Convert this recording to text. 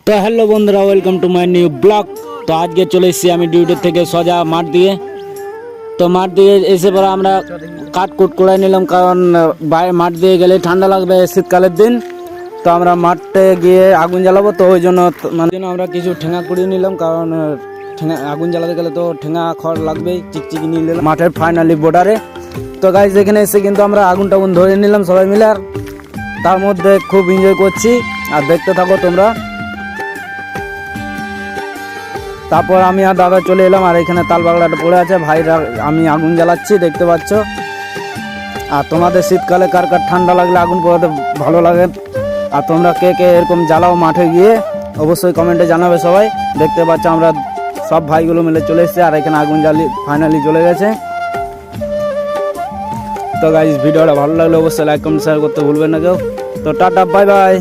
তো হ্যালো বন্ধুরা, welcome to my new blog. তো আজকে চলে এসেছি আমি ডিউটি থেকে সোজা মাঠ দিয়ে। তো মাঠ দিয়ে এসে পরে আমরা কাটকুট করে নিলাম, কারণ বাইরে মাঠ দিয়ে গেলে ঠান্ডা লাগবে শীতকালের দিন। তো আমরা মাঠে গিয়ে আগুন জ্বালাবো, তো ওই জন্য আমরা কিছু ঠেঙা কুড়িয়ে নিলাম, কারণ আগুন জ্বালাতে গেলে তো ঠেঙা খড় লাগবেই। চিকচিকি নিয়ে নিলাম মাঠের ফাইনালি বর্ডারে। তো গাইজ এখানে এসে কিন্তু আমরা আগুন টাগুন ধরে নিলাম সবাই মিলে, আর তার মধ্যে খুব এনজয় করছি। আর দেখতে থাকো তোমরা। তারপর আমি আর দাদা চলে এলাম, আর এখানে তাল বাগড়াটা পড়ে আছে, ভাইরা আমি আগুন জ্বালাচ্ছি দেখতে পাচ্ছ। আর তোমাদের শীতকালে কার কার ঠান্ডা লাগলে আগুন পোড়াতে ভালো লাগে, আর তোমরা কে কে এরকম জ্বালাও মাঠে গিয়ে, অবশ্যই কমেন্টে জানাবে সবাই। দেখতে পাচ্ছ আমরা সব ভাইগুলো মিলে চলে এসেছি, আর এখানে আগুন ফাইনালি চলে গেছে। তো গাইস ভিডিওটা ভালো লাগলে অবশ্যই লাইক কমেন্ট শেয়ার করতে ভুলবেন না কেউ। তো টাটা, বাই বাই।